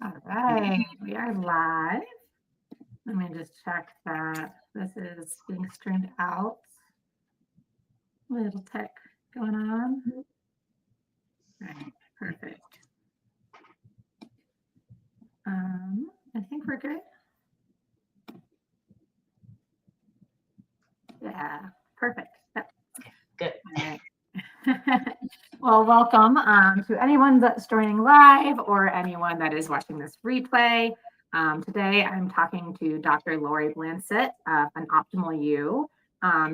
All right, we are live. Let me just check that this is being streamed out. A little tech going on. All right, perfect. I think we're good. Yeah, perfect. Yep. Good. All right. Well, welcome to anyone that's joining live or anyone that is watching this replay. Today, I'm talking to Dr. Laurie Blanscet of An Optimal You.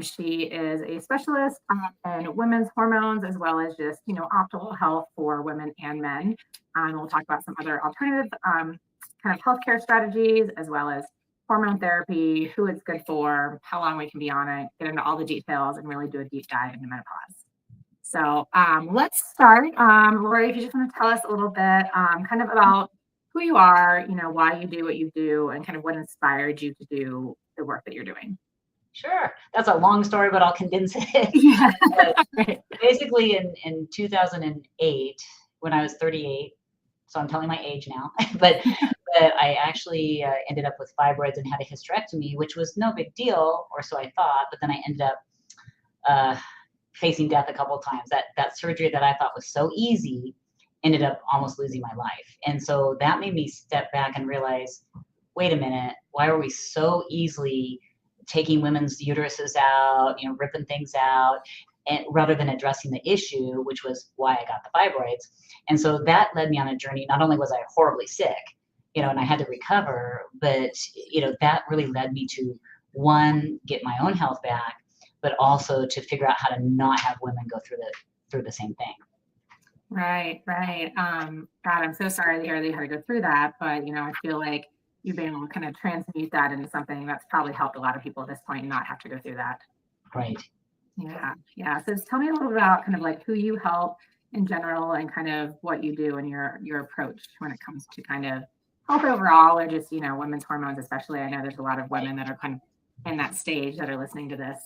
She is a specialist in women's hormones as well as just, optimal health for women and men. We'll talk about some other alternative kind of healthcare strategies as well as hormone therapy, who it's good for, how long we can be on it, get into all the details, and really do a deep dive into menopause. So let's start. Laurie, if you just want to tell us a little bit kind of about who you are, why you do what you do, and kind of what inspired you to do the work that you're doing. Sure. That's a long story, but I'll condense it. Yeah. Right. Basically, in 2008, when I was 38, so I'm telling my age now, but I actually ended up with fibroids and had a hysterectomy, which was no big deal, or so I thought. But then I ended up facing death a couple of times. That surgery that I thought was so easy ended up almost losing my life. And so that made me step back and realize, wait a minute, why are we so easily taking women's uteruses out, ripping things out, and rather than addressing the issue, which was why I got the fibroids. And so that led me on a journey. Not only was I horribly sick, and I had to recover, but, that really led me to, one, get my own health back, but also to figure out how to not have women go through the same thing. Right. God, I'm so sorry to hear that you had to go through that, but I feel like you've been able to kind of transmute that into something that's probably helped a lot of people at this point and not have to go through that. Right. Yeah. So just tell me a little bit about kind of like who you help in general and kind of what you do and your approach when it comes to kind of health overall or just, women's hormones, especially. I know there's a lot of women that are kind of in that stage that are listening to this.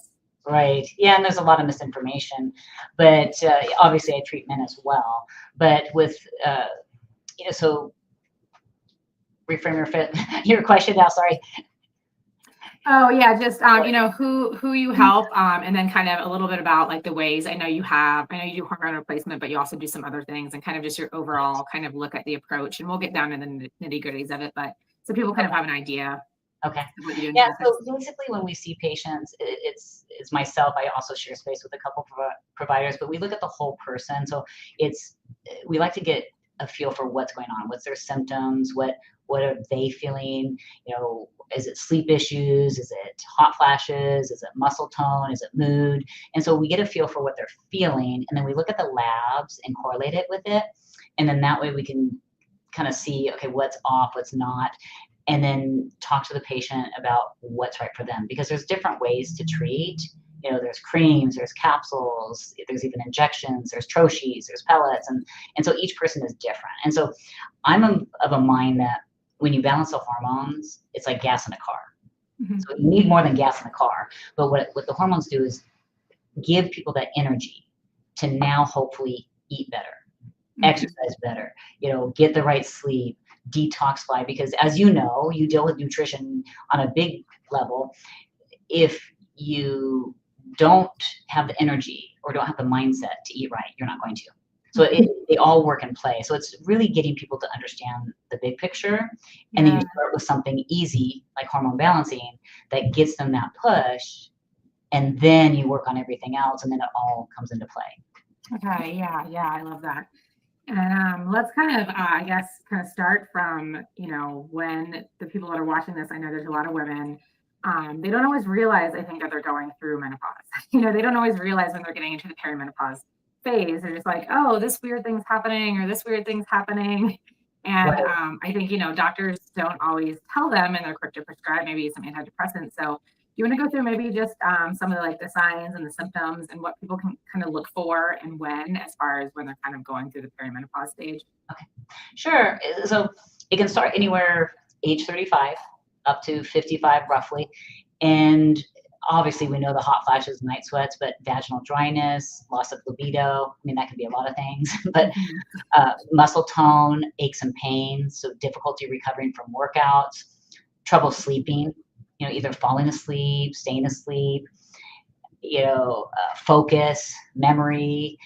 Right. Yeah, and there's a lot of misinformation, but obviously I treat men as well. But with, so reframe your question now. Sorry. Oh yeah, just who you help, and then kind of a little bit about like the ways. I know you do hormone replacement, but you also do some other things, and kind of just your overall kind of look at the approach. And we'll get down to the nitty gritties of it, but so people kind of have an idea. Okay. What you're doing. Yeah. So basically, when we see patients, it's myself. I also share space with a couple providers, but we look at the whole person. So we like to get a feel for what's going on. What's their symptoms? What are they feeling? Is it sleep issues? Is it hot flashes? Is it muscle tone? Is it mood? And so we get a feel for what they're feeling, and then we look at the labs and correlate it with it, and then that way we can kind of see, okay, what's off, what's not, and then talk to the patient about what's right for them, because there's different ways to treat. There's creams, there's capsules, there's even injections, there's troches, there's pellets, and so each person is different. And so I'm of a mind that when you balance the hormones, it's like gas in a car. Mm-hmm. So you need more than gas in the car. But what the hormones do is give people that energy to now hopefully eat better, mm-hmm. exercise better, get the right sleep, detoxify, because as you know, you deal with nutrition on a big level. If you don't have the energy or don't have the mindset to eat right, you're not going to. So they all work in play. So it's really getting people to understand the big picture, and then you start with something easy like hormone balancing that gets them that push, and then you work on everything else, and then it all comes into play. Okay, yeah, I love that. And let's kind of start from, when the people that are watching this, I know there's a lot of women, they don't always realize, I think, that they're going through menopause. They don't always realize when they're getting into the perimenopause phase. They're just like, oh, this weird thing's happening or this weird thing's happening. And I think, doctors don't always tell them, and they're quick to prescribe maybe some antidepressants. So you want to go through maybe just some of the signs and the symptoms and what people can kind of look for and when, as far as when they're kind of going through the perimenopause stage? Okay, sure. So it can start anywhere age 35 up to 55 roughly. And Obviously, we know the hot flashes, night sweats, but vaginal dryness, loss of libido. I mean, that could be a lot of things, but muscle tone, aches and pains, so difficulty recovering from workouts, trouble sleeping, either falling asleep, staying asleep, focus, memory,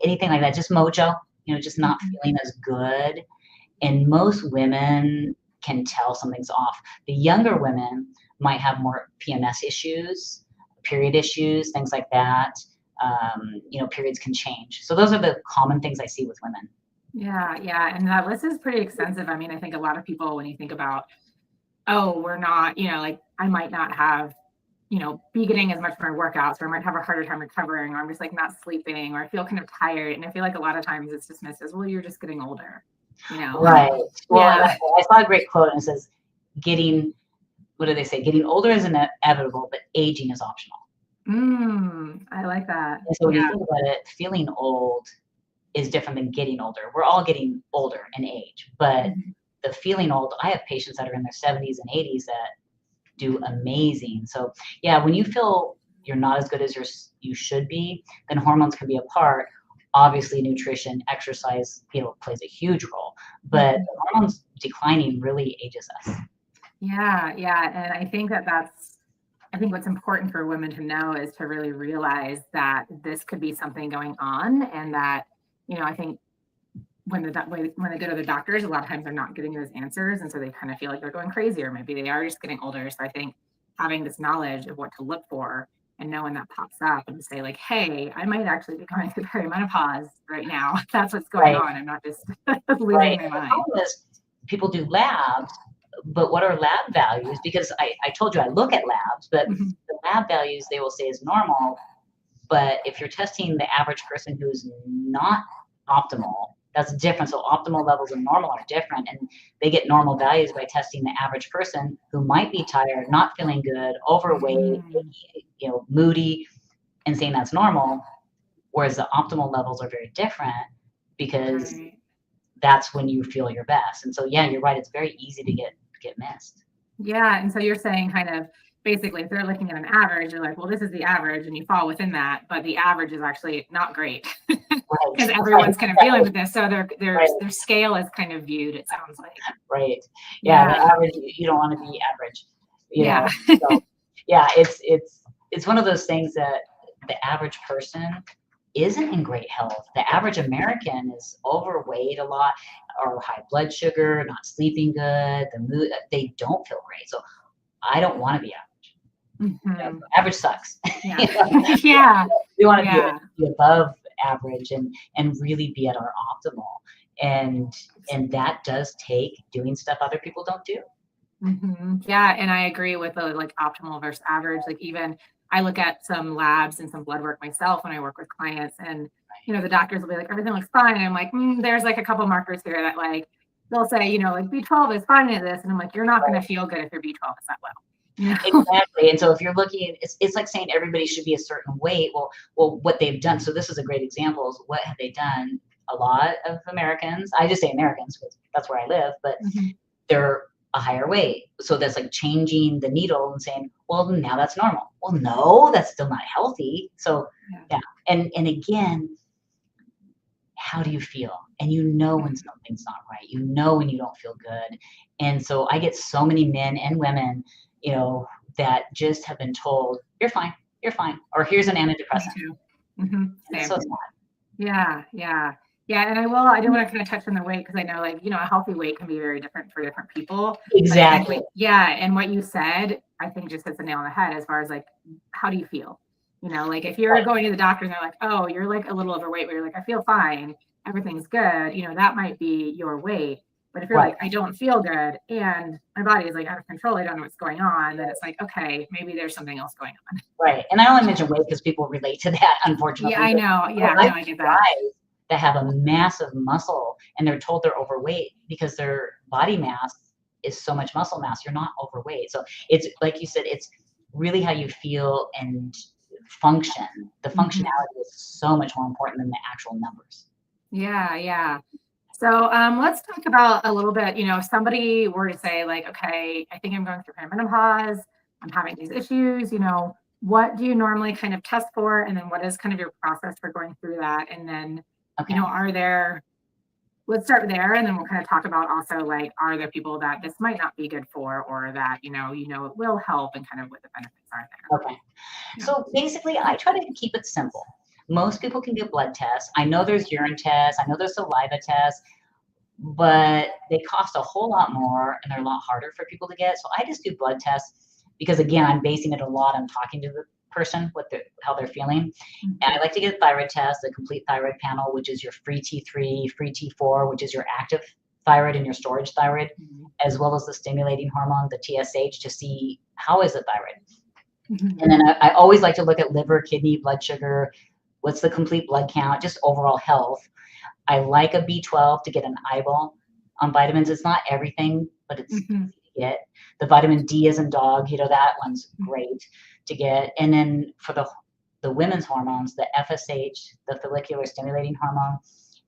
anything like that, just mojo, just not feeling as good. And most women can tell something's off. The younger women might have more PMS issues, period issues, things like that. Periods can change. So those are the common things I see with women. Yeah, yeah. And that list is pretty extensive. I mean, I think a lot of people, when you think about, oh, we're not, like I might not have, be getting as much for my workouts, or I might have a harder time recovering, or I'm just like not sleeping, or I feel kind of tired. And I feel like a lot of times it's dismissed as, well, you're just getting older, Right. Well, Yeah. I saw a great quote, and it says, what do they say? Getting older is inevitable, but aging is optional. I like that. And so when you think about it, feeling old is different than getting older. We're all getting older in age, but the feeling old, I have patients that are in their 70s and 80s that do amazing. So yeah, when you feel you're not as good as you should be, then hormones can be a part. Obviously, nutrition, exercise, plays a huge role, but hormones declining really ages us. Yeah, yeah. And I think I think what's important for women to know is to really realize that this could be something going on, and that, I think when they go to the doctors, a lot of times they're not getting those answers. And so they kind of feel like they're going crazy, or maybe they are just getting older. So I think having this knowledge of what to look for, and know when that pops up, and say like, hey, I might actually be going through perimenopause right now. That's what's going on. I'm not just losing my mind. The problem is people do labs, but what are lab values? Because I told you I look at labs, but the lab values they will say is normal. But if you're testing the average person who's not optimal, that's different. So optimal levels and normal are different, and they get normal values by testing the average person who might be tired, not feeling good, overweight, moody, and saying that's normal. Whereas the optimal levels are very different, because that's when you feel your best. And so, yeah, you're right. It's very easy to get missed. Yeah. And so you're saying kind of basically, if they're looking at an average, you're like, well, this is the average, and you fall within that, but the average is actually not great because everyone's kind of dealing with this. So their scale is kind of viewed, it sounds like. Right. Yeah. The average, you don't want to be average. So, yeah, it's one of those things that the average person isn't in great health. The average American is overweight a lot, or high blood sugar, not sleeping good, the mood, they don't feel great. So I don't want to be average. Average sucks. Yeah. We want to be above average and really be at our optimal. And that does take doing stuff other people don't do. Yeah. And I agree with the like optimal versus average. Like even I look at some labs and some blood work myself when I work with clients, and the doctors will be like, everything looks fine. And I'm like, there's like a couple markers here that like they'll say, like B12 is fine at this. And I'm like, you're not going to feel good if your B12 is that low. Exactly. And so if you're looking, it's like saying everybody should be a certain weight. Well, what they've done. So this is a great example. Is what have they done? A lot of Americans, I just say Americans because that's where I live, but they're a higher weight. So that's like changing the needle and saying, well, now that's normal. Well, no, that's still not healthy. So yeah. And again, how do you feel? And when something's not right, when you don't feel good. And so I get so many men and women, that just have been told, you're fine, or here's an antidepressant. Same. So sad. Yeah. And I do want to kind of touch on the weight, because I know a healthy weight can be very different for different people. Exactly. And what you said, I think just hits the nail on the head as far as like, how do you feel? Like if you're going to the doctor and they're like, oh, you're like a little overweight, but you're like, I feel fine, everything's good, that might be your weight. But if you're like, I don't feel good and my body is like out of control, I don't know what's going on, then it's like, okay, maybe there's something else going on. Right. And I only mention weight because people relate to that, unfortunately. Yeah, I know. Yeah, I get that. That have a massive muscle and they're told they're overweight because their body mass is so much muscle mass. You're not overweight. So it's like you said, it's really how you feel and function. The functionality is so much more important than the actual numbers. Yeah. So let's talk about a little bit, if somebody were to say like, okay, I think I'm going through perimenopause, I'm having these issues, what do you normally kind of test for? And then what is kind of your process for going through that? And then, Okay. let's start there, and then we'll kind of talk about also, like, are there people that this might not be good for, or that, it will help, and kind of what the benefits are there. Okay. So basically, I try to keep it simple. Most people can get blood tests. I know there's urine tests. I know there's saliva tests, but they cost a whole lot more and they're a lot harder for people to get. So I just do blood tests because, again, I'm basing it a lot on talking to the person, how they're feeling. And I like to get a thyroid test, the complete thyroid panel, which is your free T3, free T4, which is your active thyroid and your storage thyroid, as well as the stimulating hormone, the TSH, to see how is the thyroid. And then I always like to look at liver, kidney, blood sugar, what's the complete blood count, just overall health. I like a B12 to get an eyeball on vitamins. It's not everything, but it's easy to get. The vitamin D as in dog, that one's great to get. And then for the women's hormones, the FSH, the follicular stimulating hormone,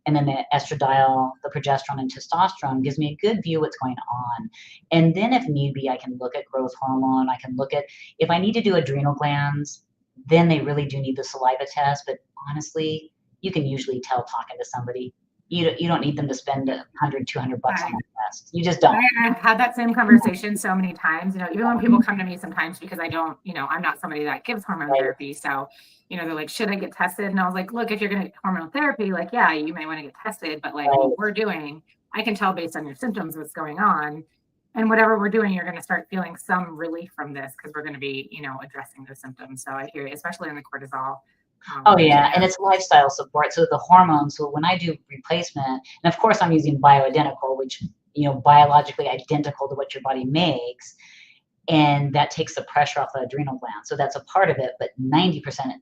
and then the estradiol, the progesterone, and testosterone gives me a good view of what's going on. And then if need be, I can look at growth hormone. I can look at, if I need to do adrenal glands, then they really do need the saliva test. But honestly, you can usually tell talking to somebody. You don't need them to spend $100, $200 on that test. You just don't. I've had that same conversation so many times, even when people come to me sometimes, because I don't, I'm not somebody that gives hormone therapy. So, they're like, should I get tested? And I was like, look, if you're going to get hormonal therapy, like, yeah, you may want to get tested, but like what we're doing, I can tell based on your symptoms what's going on. And whatever we're doing, you're going to start feeling some relief from this, because we're going to be, addressing those symptoms. So I hear you, especially in the cortisol. Oh yeah, and it's lifestyle support. So the hormones, so when I do replacement, and of course I'm using bioidentical, which, biologically identical to what your body makes, and that takes the pressure off the adrenal gland. So that's a part of it, but 90%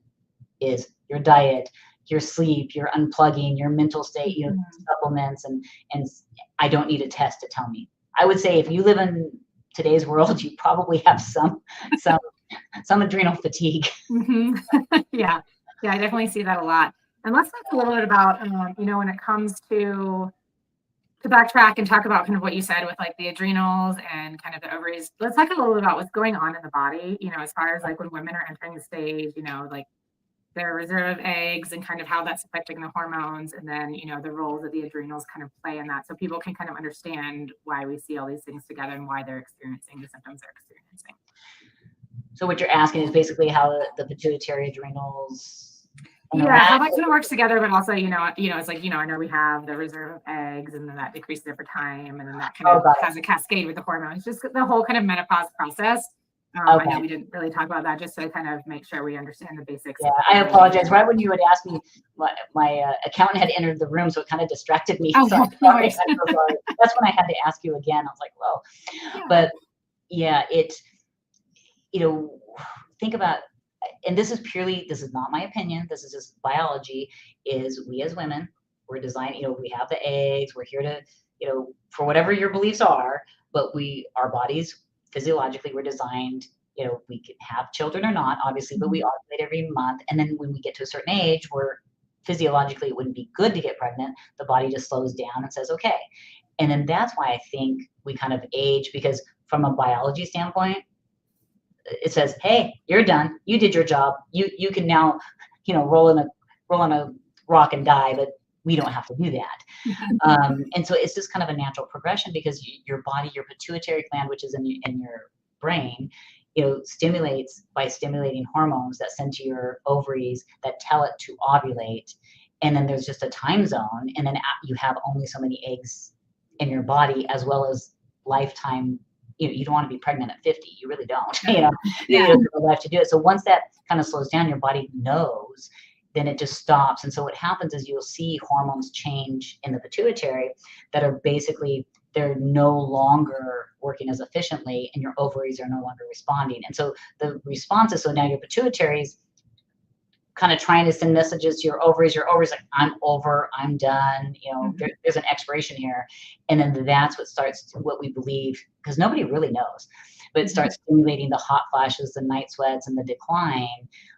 is your diet, your sleep, your unplugging, your mental state, supplements, and I don't need a test to tell me. I would say if you live in today's world, you probably have some adrenal fatigue. Yeah. Yeah, I definitely see that a lot. And let's talk a little bit about, when it comes to backtrack and talk about kind of what you said with like the adrenals and kind of the ovaries. Let's talk a little bit about what's going on in the body, as far as like when women are entering the stage, like their reserve eggs and kind of how that's affecting the hormones, and then, the roles that the adrenals kind of play in that, so people can kind of understand why we see all these things together and why they're experiencing the symptoms they're experiencing. So what you're asking is basically how the pituitary adrenals. Yeah, how that kind of works together, but also, it's like, I know we have the reserve of eggs, and then that decreases over time, and then that kind of has a cascade with the hormones, just the whole kind of menopause process. I know we didn't really talk about that, just to kind of make sure we understand the basics. Yeah, I apologize. Right when you had asked me, my accountant had entered the room, so it kind of distracted me. Oh, so no worries. That's when I had to ask you again. I was like, whoa. Yeah. But yeah, think about, and this is not my opinion, this is just biology, is we as women, we're designed, we have the eggs, we're here to, for whatever your beliefs are, but our bodies, physiologically, we're designed, we can have children or not, obviously, but we ovulate every month. And then when we get to a certain age where physiologically it wouldn't be good to get pregnant, the body just slows down and says, okay. And then that's why I think we kind of age, because from a biology standpoint, it says, hey, you're done. You did your job. You can now, roll on a rock and die, but we don't have to do that. And so it's just kind of a natural progression, because your body, your pituitary gland, which is in your brain, stimulates by stimulating hormones that send to your ovaries that tell it to ovulate. And then there's just a time zone. And then you have only so many eggs in your body, as well as lifetime. You don't want to be pregnant at 50. You really don't. You have a life to do it. So once that kind of slows down, your body knows, then it just stops. And so what happens is you'll see hormones change in the pituitary that are basically, they're no longer working as efficiently, and your ovaries are no longer responding. And so the response is, so now your pituitary's kind of trying to send messages to your ovaries like, I'm over, I'm done, there's an expiration here. And then that's what we believe, because nobody really knows, but it starts stimulating the hot flashes, the night sweats, and the decline.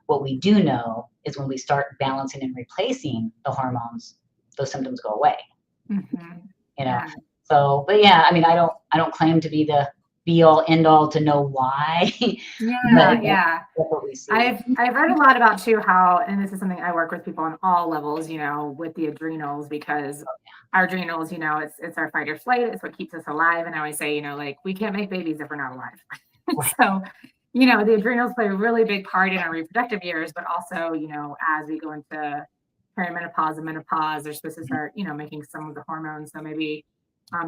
What we do know is when we start balancing and replacing the hormones, those symptoms go away. So, but yeah, I mean, I don't claim to be the be all end all to know why. Yeah, But yeah. that's what we see. I've read a lot about too how, and this is something I work with people on all levels, with the adrenals, because our adrenals, it's our fight or flight, it's what keeps us alive. And I always say, like, we can't make babies if we're not alive. Right. So, the adrenals play a really big part in our reproductive years, but also, as we go into perimenopause and menopause, they're supposed to start, making some of the hormones. So maybe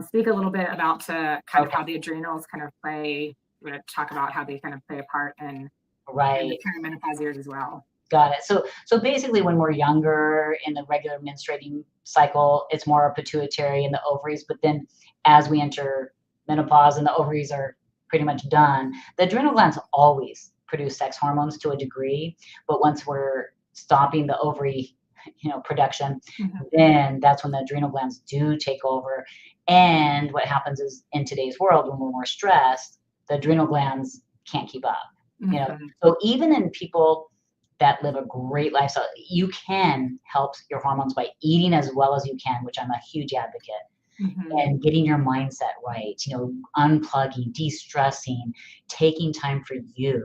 speak a little bit about kind of Okay. how the adrenals kind of play. We're going to talk about how they kind of play a part in the Right. perimenopause years as well. Got it. So basically, when we're younger in the regular menstruating cycle, it's more pituitary and the ovaries. But then, as we enter menopause and the ovaries are pretty much done, the adrenal glands always produce sex hormones to a degree. But once we're stopping the ovary, production, then that's when the adrenal glands do take over. And what happens is, in today's world, when we're more stressed, the adrenal glands can't keep up. So even in people that live a great lifestyle, you can help your hormones by eating as well as you can, which I'm a huge advocate, and getting your mindset right, unplugging, de-stressing, taking time for you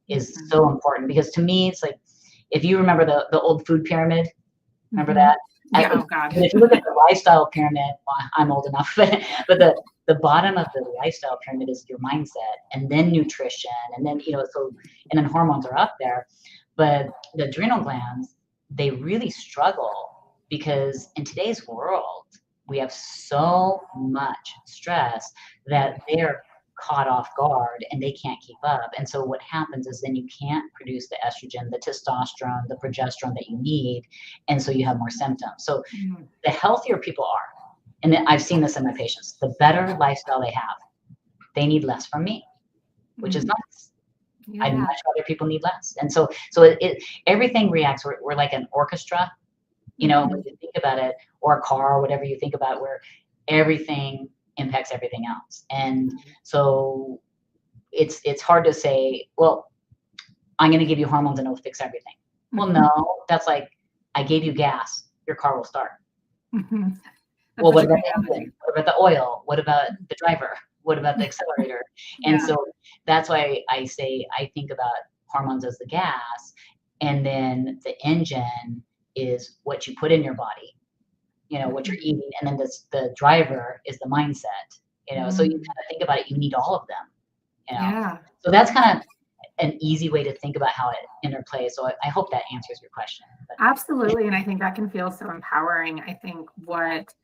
is so important. Because to me, it's like, if you remember the old food pyramid, remember that? Yeah, oh God. If you look at the lifestyle pyramid, well, I'm old enough, but the bottom of the lifestyle pyramid is your mindset, and then nutrition, and then, and then hormones are up there. But the adrenal glands, they really struggle because in today's world, we have so much stress that they're caught off guard and they can't keep up. And so what happens is then you can't produce the estrogen, the testosterone, the progesterone that you need. And so you have more symptoms. So the healthier people are, and I've seen this in my patients, the better lifestyle they have, they need less from me, which is nice. Yeah. I'd much rather people need less. And so everything reacts. We're like an orchestra, when you think about it, or a car, or whatever you think about, where everything impacts everything else. And so it's hard to say, well, I'm going to give you hormones and it'll fix everything. Well, no, that's like, I gave you gas, your car will start. Well, what about the engine? What about the oil? What about the driver? What about the accelerator? And so that's why I say I think about hormones as the gas, and then the engine is what you put in your body, what you're eating, and then the driver is the mindset. So you kind of think about it, you need all of them. Yeah. So that's kind of an easy way to think about how it interplays. So I hope that answers your question. Absolutely. And I think that can feel so empowering. I think what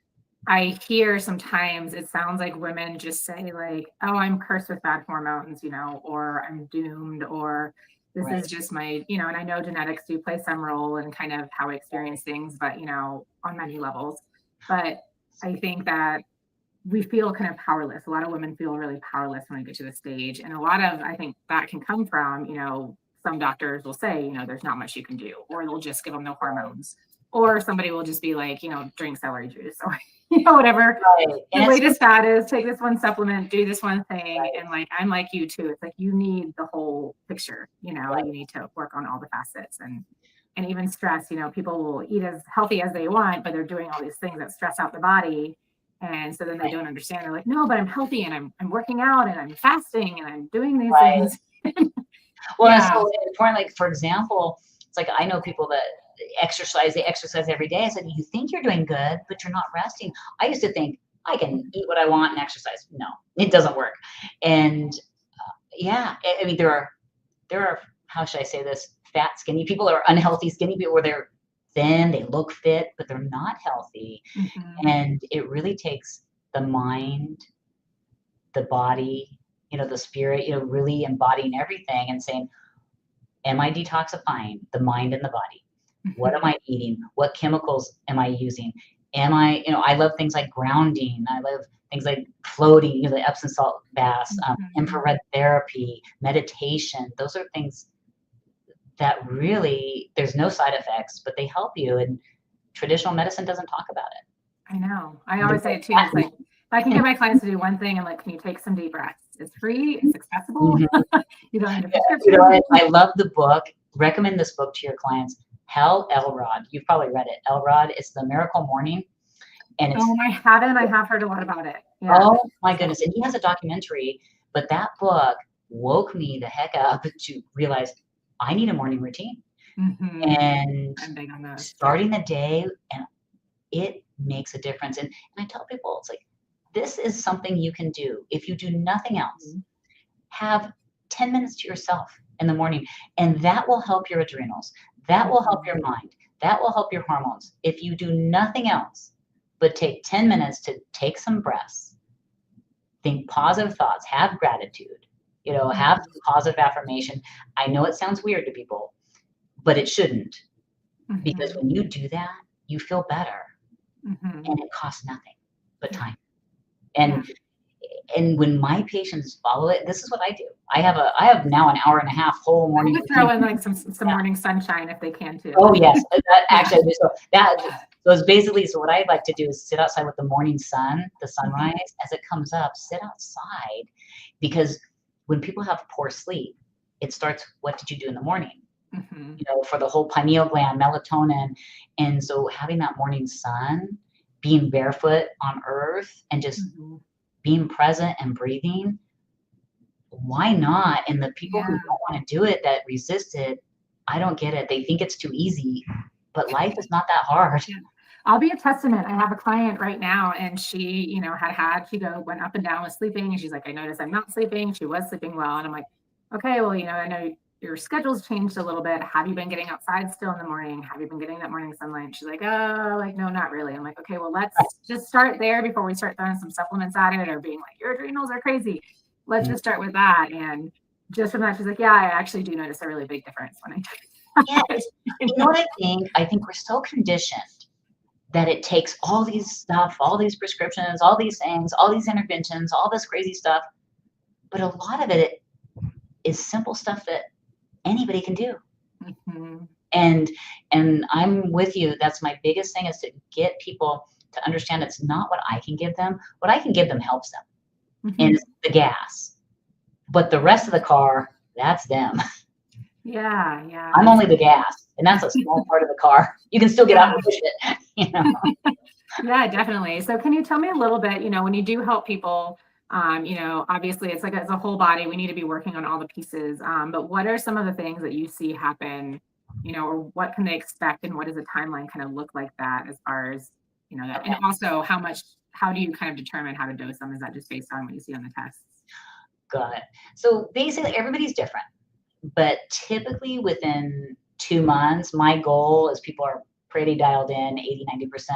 I hear sometimes, it sounds like women just say like, oh, I'm cursed with bad hormones, or I'm doomed, or this is just my, and I know genetics do play some role in kind of how we experience things, but, on many levels. But I think that we feel kind of powerless. A lot of women feel really powerless when we get to the stage. And a lot of, I think that can come from, some doctors will say, there's not much you can do, or they'll just give them no hormones, or somebody will just be like, drink celery juice, or, whatever the latest fad is, take this one supplement, do this one thing. And like, I'm like you too. It's like, you need the whole picture, you need to work on all the facets, and even stress, people will eat as healthy as they want, but they're doing all these things that stress out the body. And so then they don't understand. They're like, no, but I'm healthy, and I'm working out, and I'm fasting, and I'm doing these things. Well, it's so important. Like, for example, it's like, I know people that they exercise every day. I said, you think you're doing good, but you're not resting. I used to think I can eat what I want and exercise. No, it doesn't work. And I mean, there are, how should I say this, fat, skinny people, or unhealthy, skinny people, where they're thin, they look fit, but they're not healthy. And it really takes the mind, the body, the spirit, really embodying everything and saying, am I detoxifying the mind and the body? What am I eating? What chemicals am I using? I love things like grounding. I love things like floating, the Epsom salt baths, infrared therapy, meditation. Those are things that really, there's no side effects, but they help you. And traditional medicine doesn't talk about it. I know. I always say it too. It's like, if I can get my clients to do one thing, I'm like, can you take some deep breaths? It's free. It's accessible. You don't need a prescription. I love the book. Recommend this book to your clients. Hal Elrod. You've probably read it. Elrod. It's The Miracle Morning. And it's, I haven't. I have heard a lot about it. Yeah. Oh my goodness. And he has a documentary But that book woke me the heck up to realize I need a morning routine. And I'm big on those. starting the day, and it makes a difference. And I tell people, it's like, this is something you can do. If you do nothing else, have 10 minutes to yourself in the morning, and that will help your adrenals. That will help your mind. That will help your hormones. If you do nothing else but take 10 minutes to take some breaths, think positive thoughts, have gratitude, have positive affirmation. I know it sounds weird to people, but it shouldn't, because when you do that, you feel better, and it costs nothing but time. And when my patients follow it, this is what I do. I have now an hour and a half whole morning. I would throw in like some morning sunshine if they can too. Oh yes, actually I do. So it's basically, so what I like to do is sit outside with the morning sun, the sunrise as it comes up. Sit outside, because when people have poor sleep, it starts. What did you do in the morning? For the whole pineal gland, melatonin, and so having that morning sun, being barefoot on earth, and just being present and breathing, why not? And the people who don't want to do it, that resist it, I don't get it. They think it's too easy, but life is not that hard. I'll be a testament. I have a client right now, and she, she went up and down with sleeping, and she's like, I noticed I'm not sleeping. She was sleeping well. And I'm like, okay, well, I know your schedule's changed a little bit. Have you been getting outside still in the morning? Have you been getting that morning sunlight? She's like, no, not really. I'm like, okay, well, let's just start there before we start throwing some supplements at it or being like, your adrenals are crazy. Let's just start with that. And just from that, she's like, yeah, I actually do notice a really big difference when I do. Yes. You know what I think? I think we're so conditioned that it takes all these stuff, all these prescriptions, all these things, all these interventions, all this crazy stuff. But a lot of it is simple stuff that anybody can do. And I'm with you. That's my biggest thing, is to get people to understand it's not what I can give them. What I can give them helps them. And it's the gas. But the rest of the car, that's them. Yeah. I'm only the gas, and that's a small part of the car. You can still get out and push it. Yeah, definitely. So can you tell me a little bit, when you do help people, obviously it's like as a whole body, we need to be working on all the pieces. But what are some of the things that you see happen, or what can they expect, and what does a timeline kind of look like that, as far as, that, and also how do you kind of determine how to dose them? Is that just based on what you see on the tests? Got it. So basically everybody's different, but typically within 2 months, my goal is people are pretty dialed in, 80-90%.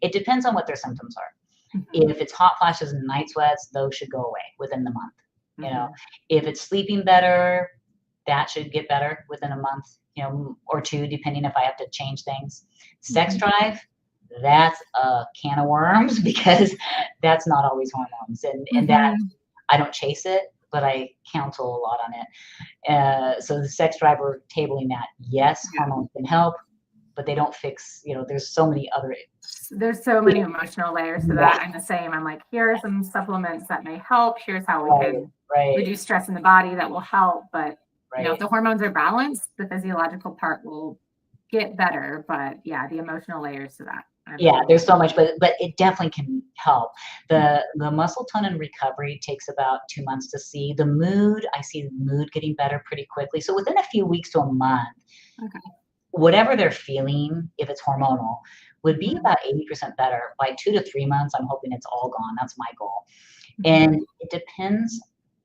It depends on what their symptoms are. If it's hot flashes and night sweats, those should go away within the month. If it's sleeping better, that should get better within a month, or two, depending if I have to change things. Sex drive, that's a can of worms, because that's not always hormones, and that I don't chase it, but I counsel a lot on it. So the sex drive, we're tabling that. Yes, hormones can help, but they don't fix, there's so many emotional layers to that. I'm the same. I'm like, here are some supplements that may help. Here's how we can reduce stress in the body that will help. But if the hormones are balanced, the physiological part will get better. But the emotional layers to that. There's so much, but it definitely can help. The muscle tone and recovery takes about 2 months to see. The mood, I see the mood getting better pretty quickly. So within a few weeks to a month, whatever they're feeling, if it's hormonal, would be about 80% better. By 2 to 3 months, I'm hoping it's all gone. That's my goal. And it depends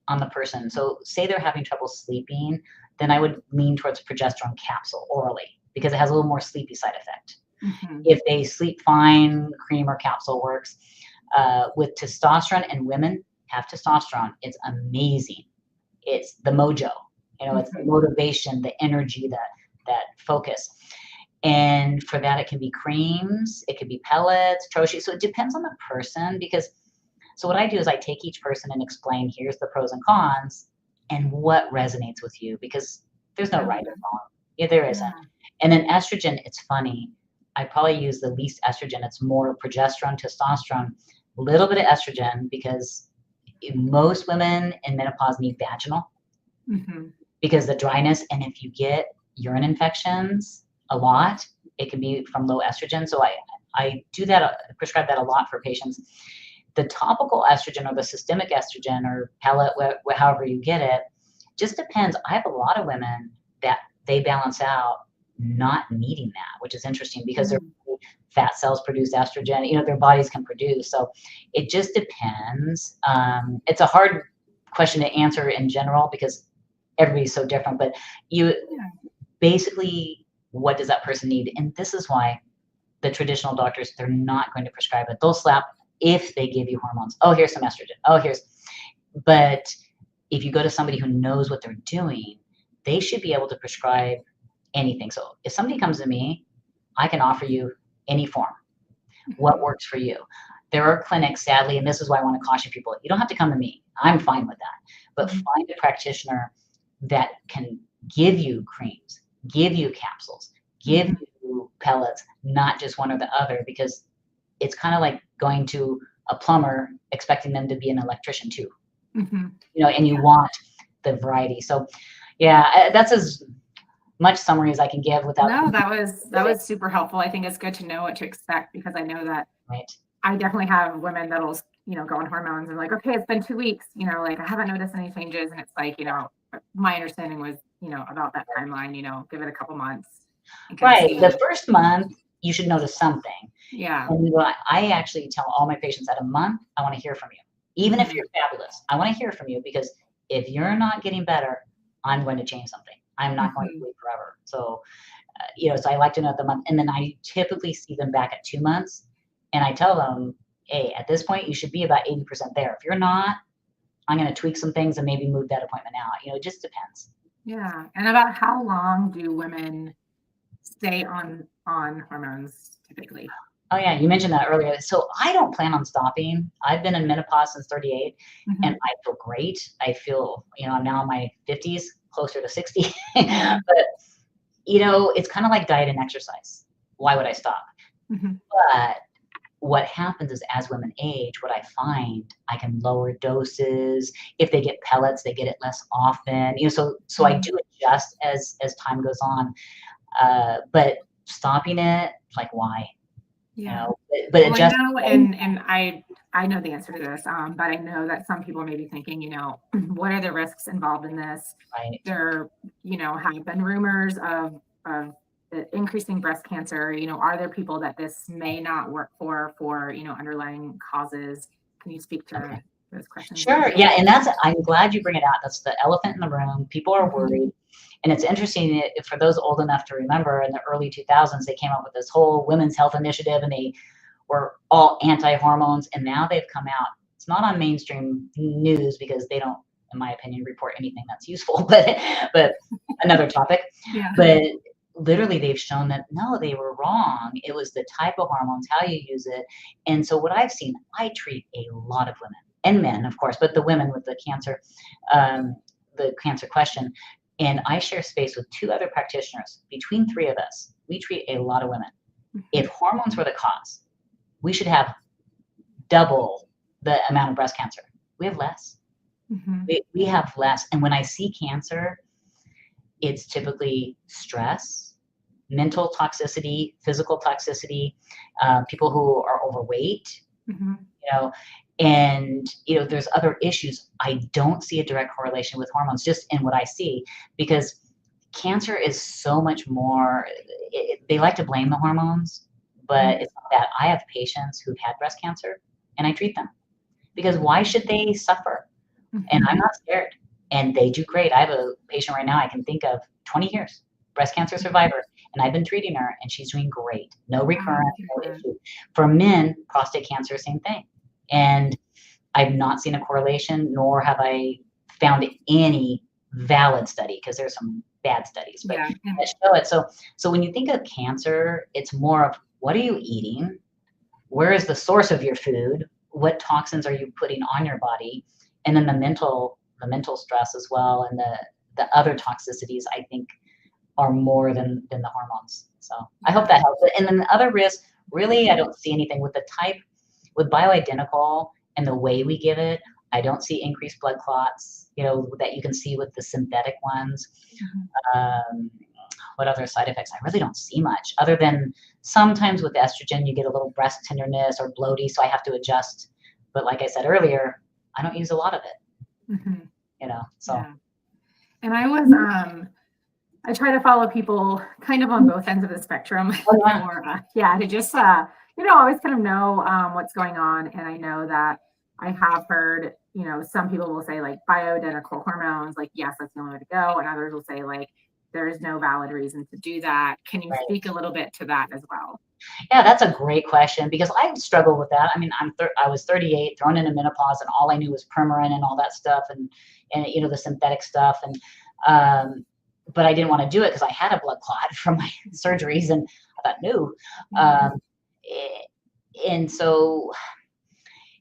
on the person. So say they're having trouble sleeping, then I would lean towards progesterone capsule orally, because it has a little more sleepy side effect. If they sleep fine, cream or capsule works. With testosterone, and women have testosterone, it's amazing. It's the mojo, it's the motivation, the energy, that focus. And for that, it can be creams, it could be pellets, troche. So it depends on the person, so what I do is I take each person and explain, here's the pros and cons and what resonates with you, because there's no right or wrong. There isn't. And then estrogen, it's funny. I probably use the least estrogen. It's more progesterone, testosterone, a little bit of estrogen, because most women in menopause need vaginal, because the dryness, and if you get urine infections a lot, it can be from low estrogen. So I do that, prescribe that a lot for patients. the topical estrogen or the systemic estrogen or pellet, however you get it, just depends. I have a lot of women that they balance out not needing that, which is interesting because their fat cells produce estrogen, their bodies can produce. So it just depends. It's a hard question to answer in general because everybody's so different, but basically, what does that person need? And this is why the traditional doctors, they're not going to prescribe it. They'll slap if they give you hormones. Oh, here's some estrogen. Oh, but if you go to somebody who knows what they're doing, they should be able to prescribe anything. So if somebody comes to me, I can offer you any form. What works for you? There are clinics, sadly, and this is why I want to caution people. You don't have to come to me. I'm fine with that. But find a practitioner that can give you creams, give you capsules, give you pellets, not just one or the other, because it's kind of like going to a plumber expecting them to be an electrician too. And you want the variety. So that's as much summary as I can give without. No, that was super helpful. I think it's good to know what to expect because I know that I definitely have women that'll, go on hormones and like, okay, it's been 2 weeks, like I haven't noticed any changes. And it's like, my understanding was, about that timeline, give it a couple months. Right. The first month, you should notice something. Yeah. And I actually tell all my patients at a month, I want to hear from you. Even if you're fabulous, I want to hear from you because if you're not getting better, I'm going to change something. I'm not going to wait forever. So, so I like to know at the month. And then I typically see them back at 2 months. And I tell them, hey, at this point, you should be about 80% there. If you're not, I'm going to tweak some things and maybe move that appointment out. It just depends. Yeah. And about how long do women stay on hormones typically? Oh yeah, you mentioned that earlier. So I don't plan on stopping. I've been in menopause since 38 and I feel great. I feel, I'm now in my 50s, closer to 60. But, it's kind of like diet and exercise. Why would I stop? But what happens is as women age, what I find, I can lower doses. If they get pellets, they get it less often. So I do adjust as time goes on. But stopping it, like why? Yeah. But adjust. I know, and I know the answer to this, but I know that some people may be thinking, what are the risks involved in this? Right. There, have been rumors of increasing breast cancer. Are there people that this may not work for underlying causes? Can you speak to those questions? Sure. Yeah, and I'm glad you bring it out. That's the elephant in the room. People are worried. And it's interesting for those old enough to remember in the early 2000s, they came up with this whole women's health initiative and they were all anti-hormones. And now they've come out. It's not on mainstream news because they don't, in my opinion, report anything that's useful, but another topic. Yeah. But literally they've shown that, no, they were wrong. It was the type of hormones, how you use it. And so what I've seen, I treat a lot of women and men, of course, but the women with the cancer question. And I share space with 2 other practitioners. Between 3 of us, we treat a lot of women. If hormones were the cause, we should have double the amount of breast cancer. We have less. We have less. And when I see cancer, it's typically stress, mental toxicity, physical toxicity, people who are overweight, and there's other issues. I don't see a direct correlation with hormones just in what I see because cancer is so much more. They like to blame the hormones, but it's not that. I have patients who've had breast cancer and I treat them because why should they suffer? And I'm not scared and they do great. I have a patient right now I can think of 20 years, breast cancer survivor, and I've been treating her and she's doing great. No recurrence, no issue. For men, prostate cancer, same thing. And I've not seen a correlation, nor have I found any valid study because there's some bad studies, but that show it. So when you think of cancer, it's more of what are you eating? Where is the source of your food? What toxins are you putting on your body? And then the mental stress as well, and the other toxicities I think are more than the hormones. So I hope that helps. And then the other risk, really, I don't see anything with the type. With bioidentical and the way we give it, I don't see increased blood clots, that you can see with the synthetic ones. What other side effects? I really don't see much other than sometimes with estrogen, you get a little breast tenderness or bloating. So I have to adjust But like I said earlier, I don't use a lot of it, so. Yeah. And I try to follow people kind of on both ends of the spectrum to just, always kind of know what's going on. And I know that I have heard, some people will say like bioidentical hormones, like, yes, that's the only way to go. And others will say like, there's no valid reason to do that. Can you speak a little bit to that as well? Yeah, that's a great question because I struggle with that. I mean, I was 38, thrown into menopause, and all I knew was Premarin and all that stuff, and the synthetic stuff, and but I didn't want to do it because I had a blood clot from my surgeries, and I thought, no. And so,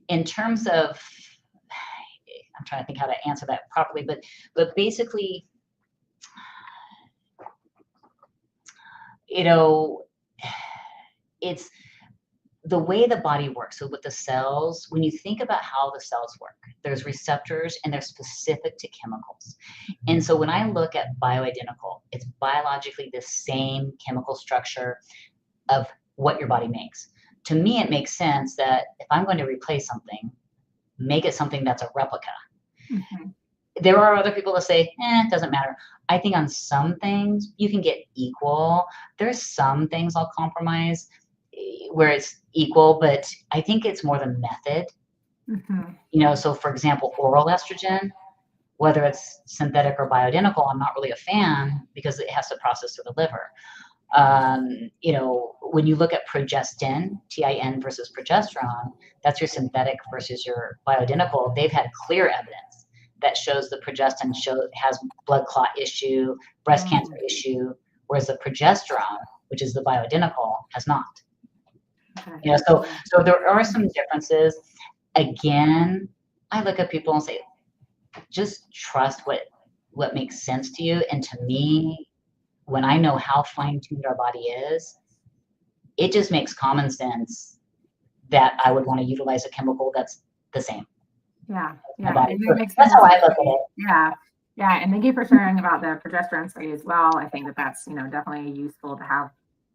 in terms of, I'm trying to think how to answer that properly, but basically, it's the way the body works. So with the cells, when you think about how the cells work, there's receptors and they're specific to chemicals. And so when I look at bioidentical, it's biologically the same chemical structure of what your body makes. To me, it makes sense that if I'm going to replace something, make it something that's a replica. There are other people that say, it doesn't matter. I think on some things you can get equal. There's some things I'll compromise where it's equal, but I think it's more the method. So for example, oral estrogen, whether it's synthetic or bioidentical, I'm not really a fan because it has to process through the liver. When you look at progestin, TIN versus progesterone, that's your synthetic versus your bioidentical. They've had clear evidence that shows the progestin has blood clot issue, breast cancer issue, whereas the progesterone, which is the bioidentical, has not. So there are some differences. Again, I look at people and say, just trust what makes sense to you. And to me, when I know how fine-tuned our body is, it just makes common sense that I would want to utilize a chemical that's the same. Yeah. That's how I look at it. Yeah. And thank you for sharing about the progesterone study as well. I think that's, definitely useful to have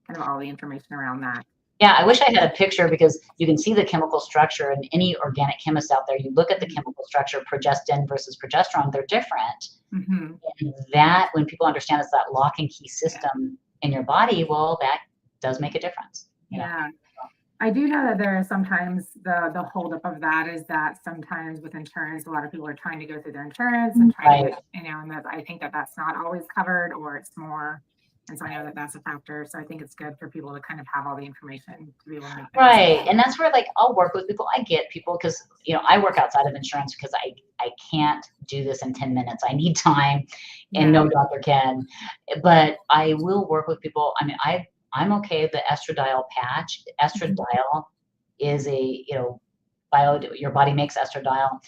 kind of all the information around that. Yeah, I wish I had a picture because you can see the chemical structure, and any organic chemist out there, you look at the chemical structure, progestin versus progesterone, they're different. And that, when people understand it's that lock and key system in your body, well, that does make a difference. Yeah. I do know that there are sometimes the holdup of that is that sometimes with insurance, a lot of people are trying to go through their insurance and trying to, and I think that's not always covered, or it's more. And so I know that that's a factor. So I think it's good for people to kind of have all the information to be able to make that decision. And that's where, like, I'll work with people. I get people because, I work outside of insurance because I can't do this in 10 minutes. I need time, and no doctor can. But I will work with people. I mean, I'm okay with the estradiol patch. Estradiol is your body makes estradiol.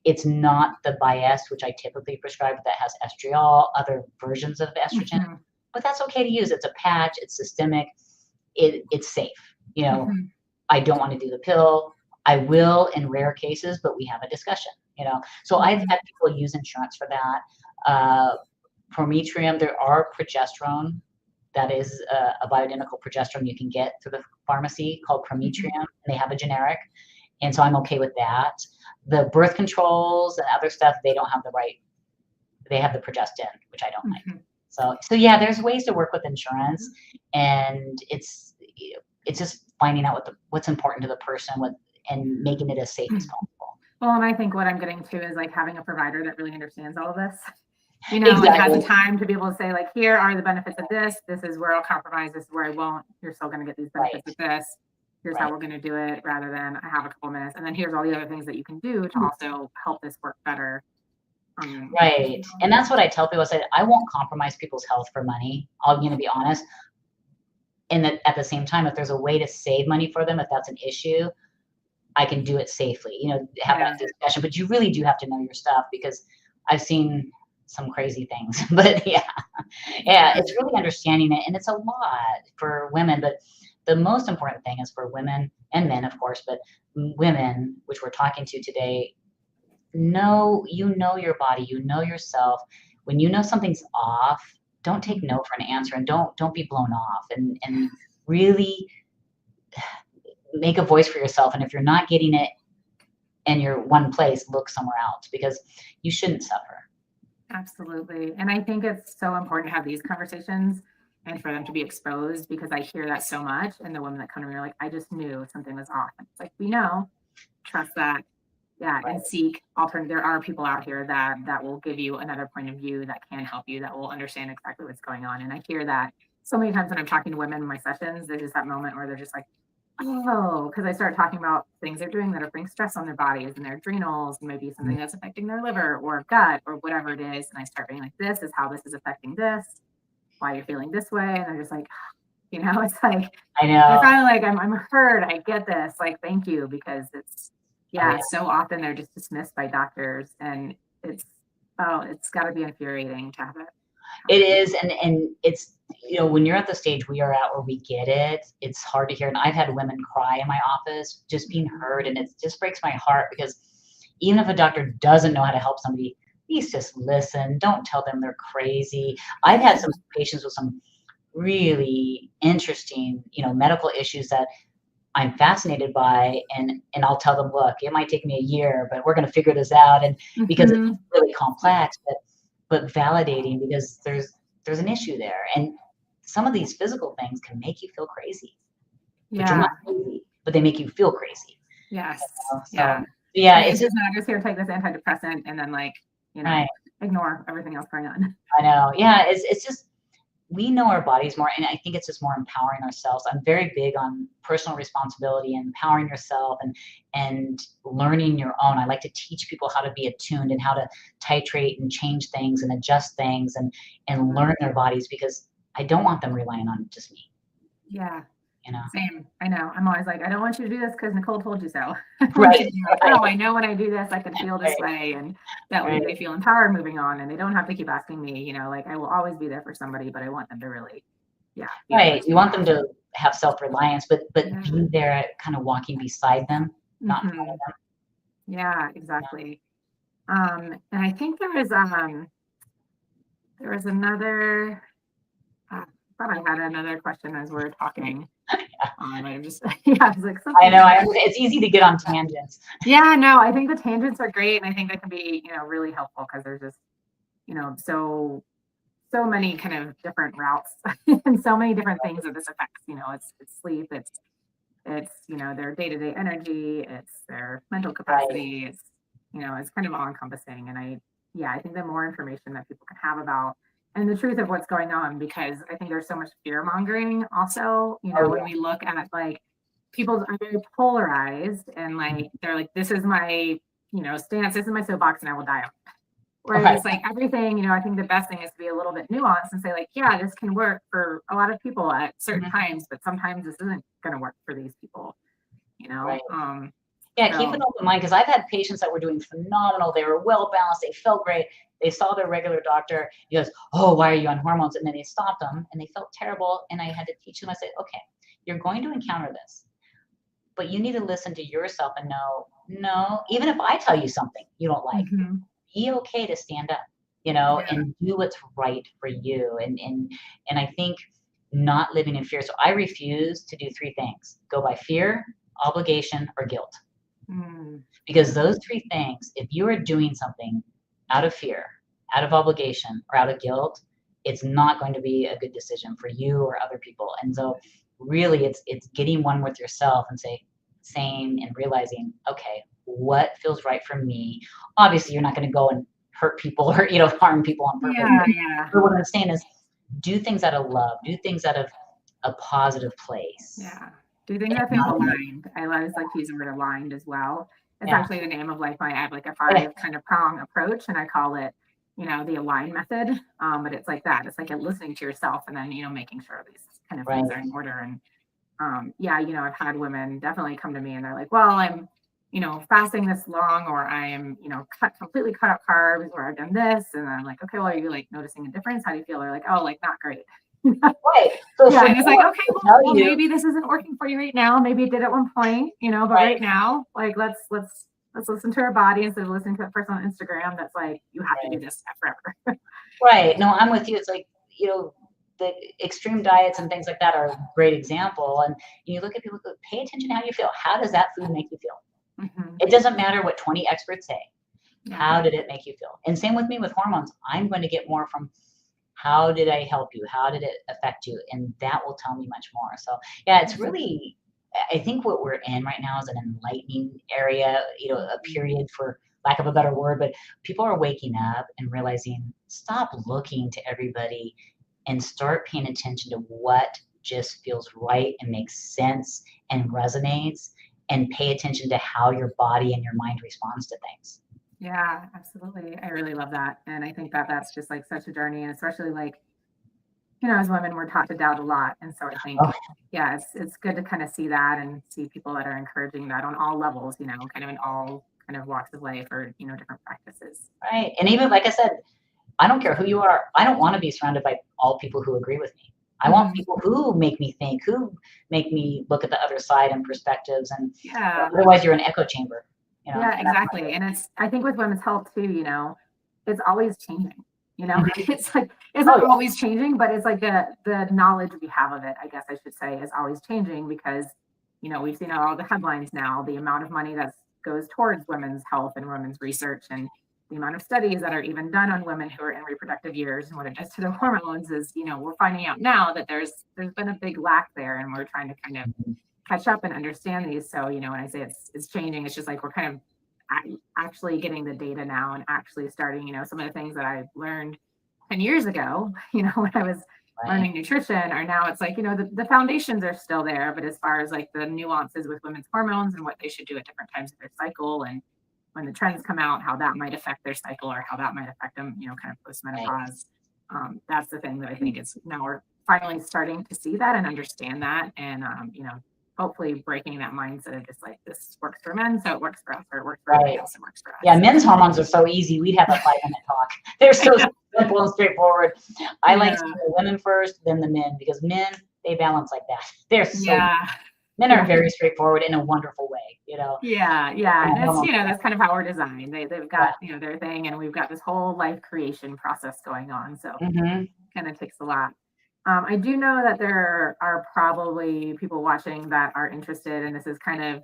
It's not the bias, which I typically prescribe, that has estriol, other versions of estrogen. But that's okay to use. It's a patch. It's systemic. It's safe. I don't want to do the pill. I will in rare cases, but we have a discussion. So I've had people use insurance for that. Prometrium, there are progesterone. That is a bioidentical progesterone you can get through the pharmacy called Prometrium, and they have a generic. And so I'm okay with that. The birth controls and other stuff, they don't have they have the progestin, which I don't like. So yeah, there's ways to work with insurance, and it's just finding out what's important to the person and making it as safe as possible. Well, and I think what I'm getting to is like having a provider that really understands all of this. And has the time to be able to say, like, here are the benefits of this. This is where I'll compromise. This is where I won't. You're still going to get these benefits of this. Here's how we're going to do it, rather than I have a couple minutes. And then here's all the other things that you can do to also help this work better. And that's what I tell people. I say, I won't compromise people's health for money. I'm going to be honest. And that at the same time, if there's a way to save money for them, if that's an issue, I can do it safely, have that discussion. But you really do have to know your stuff, because I've seen some crazy things. But yeah, it's really understanding it. And it's a lot for women. But the most important thing is for women and men, of course, but women, which we're talking to today, you know your body, you know yourself. When you know something's off, don't take no for an answer, and don't be blown off, and really make a voice for yourself. And if you're not getting it and your one place, look somewhere else, because you shouldn't suffer. Absolutely. And I think it's so important to have these conversations and for them to be exposed, because I hear that so much. And the women that come to me are like, I just knew something was off. And it's like, we know, trust that. Yeah. Right. And seek alternative. There are people out here that will give you another point of view, that can help you, that will understand exactly what's going on. And I hear that so many times when I'm talking to women in my sessions. There's just that moment where they're just like, oh, because I start talking about things they're doing that are putting stress on their bodies and their adrenals, and maybe something that's affecting their liver or gut or whatever it is. And I start being like, this is how this is affecting this, why you're feeling this way. And they're just like, it's like, I they're know. finally like, I'm heard. I get this. Like, thank you. Because it's, Oh, yeah. so often they're just dismissed by doctors, and it's got to be infuriating to have it. It is, and it's, when you're at the stage we are at where we get it, it's hard to hear. And I've had women cry in my office just being heard, and it just breaks my heart, because even if a doctor doesn't know how to help somebody, please just listen. Don't tell them they're crazy. I've had some patients with some really interesting, medical issues that I'm fascinated by, and I'll tell them, look, it might take me a year, but we're going to figure this out. And because it's really complex, but validating, because there's an issue there. And some of these physical things can make you feel crazy, but you're not crazy, but they make you feel crazy. Yes. So, yeah, it's just not just here, take this antidepressant and then right. ignore everything else going on. I know. Yeah. It's just, we know our bodies more, and I think it's just more empowering ourselves. I'm very big on personal responsibility and empowering yourself, and learning your own. I like to teach people how to be attuned and how to titrate and change things and adjust things and learn their bodies, because I don't want them relying on just me. Yeah. Same. I know. I'm always like, I don't want you to do this because Nicole told you so. Right. Oh, I know when I do this, I can feel this way, and that way they feel empowered moving on, and they don't have to keep asking me. Like, I will always be there for somebody, but I want them to really, right. You want them to have self-reliance, but be there, kind of walking beside them, not in front of them. Yeah, exactly. And I think there was another. I thought I had another question as we were talking. I'm just, I was like, I know. It's easy to get on tangents. Yeah, no, I think the tangents are great, and I think they can be, really helpful, because there's just, so many kind of different routes and so many different things that this affects. It's sleep, it's their day-to-day energy, it's their mental capacity, it's it's kind of all encompassing. And I think the more information that people can have about and the truth of what's going on, because I think there's so much fear mongering also, when we look at people are very polarized, and they're like, this is my, stance, this is my soapbox, and I will die on it. Whereas it's like everything, I think the best thing is to be a little bit nuanced and say, like, yeah, this can work for a lot of people at certain times, but sometimes this isn't going to work for these people, Right. Keep an open mind, because I've had patients that were doing phenomenal. They were well balanced. They felt great. They saw their regular doctor. He goes, oh, why are you on hormones? And then they stopped them, and they felt terrible. And I had to teach them. I said, okay, you're going to encounter this, but you need to listen to yourself and know, no, even if I tell you something you don't like, be okay to stand up, and do what's right for you. And I think not living in fear. So I refuse to do three things: go by fear, obligation, or guilt. Because those three things, if you are doing something out of fear, out of obligation, or out of guilt, it's not going to be a good decision for you or other people. And so really it's getting one with yourself and saying and realizing, okay, what feels right for me? Obviously you're not going to go and hurt people or harm people on purpose. But what I'm saying is, do things out of love, do things out of a positive place. Do things that feel aligned. I always like to use the word aligned as well. It's actually the name of I have a 5 kind of prong approach, and I call it, the align method. But it's like that. It's like listening to yourself, and then, making sure these kind of things are in order. And I've had women definitely come to me, and they're like, well, I'm, fasting this long, or I'm, completely cut out carbs, or I've done this. And I'm like, okay, well, are you noticing a difference? How do you feel? They're like, oh, not great. Right. So and it's like, okay, well, maybe this isn't working for you right now. Maybe it did at one point, but right now, let's listen to our body instead of listening to that person on Instagram that's like, you have to do this forever. Right. No, I'm with you. It's like, the extreme diets and things like that are a great example. And you look at people, pay attention to how you feel. How does that food make you feel? It doesn't matter what 20 experts say. Yeah. How did it make you feel? And same with me with hormones. I'm going to get more from how did I help you? How did it affect you? And that will tell me much more. So yeah, it's really, I think what we're in right now is an enlightening area, a period, for lack of a better word, but people are waking up and realizing, stop looking to everybody and start paying attention to what just feels right and makes sense and resonates, and pay attention to how your body and your mind responds to things. Yeah, absolutely. I really love that. And I think that that's just like such a journey, and especially like, as women, we're taught to doubt a lot. And so I think, Oh, yeah, it's good to kind of see that and see people that are encouraging that on all levels, kind of in all kind of walks of life, or, different practices. right. And even like I said, I don't care who you are. I don't want to be surrounded by all people who agree with me. I want Mhm. people who make me think, who make me look at the other side and perspectives. And Yeah. otherwise, you're an echo chamber. Yeah, That's exactly. And I think with women's health too, it's always changing. Mhm. It's like it's Oh not yeah, always changing, but it's like the knowledge we have of it, I guess I should say, is always changing because, we've seen all the headlines now, the amount of money that goes towards women's health and women's research, and the amount of studies that are even done on women who are in reproductive years and what it does to their hormones is, we're finding out now that there's been a big lack there, and we're trying to kind of catch up and understand these. So, when I say it's changing, it's just like we're kind of actually getting the data now and actually starting, some of the things that I learned 10 years ago, when I was right, learning nutrition, are now it's like, the foundations are still there, but as far as like the nuances with women's hormones and what they should do at different times of their cycle, and when the trends come out, how that might affect their cycle or how that might affect them, kind of post right. menopause. That's the thing that I think is now we're finally starting to see that and understand that. And, hopefully breaking that mindset of just like, this works for men, so it works for us, or it works for everybody Right. else, it works for Yeah, us. men's hormones are so easy. We'd have a 5-minute talk. They're so simple and straightforward. I like to Yeah. do the women first, then the men, because men, they balance like that. They're so, Yeah. men are Yeah. very straightforward in a wonderful way. Yeah. Yeah. And And it's, hormones, that's kind of how we're designed. They've yeah. got, their thing, and we've got this whole life creation process going on. So Hmm. kind of takes a lot. I do know that there are probably people watching that are interested, and this is kind of,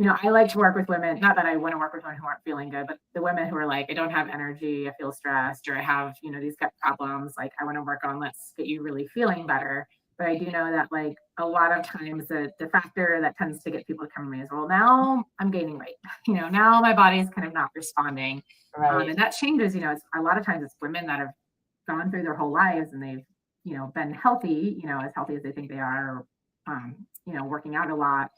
I like to work with women, not that I want to work with women who aren't feeling good, but the women who are like, I don't have energy, I feel stressed, or I have, these gut problems, like I want to work on, let's get you really feeling better. But I do know that like a lot of times the factor that tends to get people to come to me is, well, now I'm gaining weight, now my body is kind of not responding. Right, And that changes, it's a lot of times it's women that have gone through their whole lives and they've, been healthy, as healthy as they think they are, working out a lot,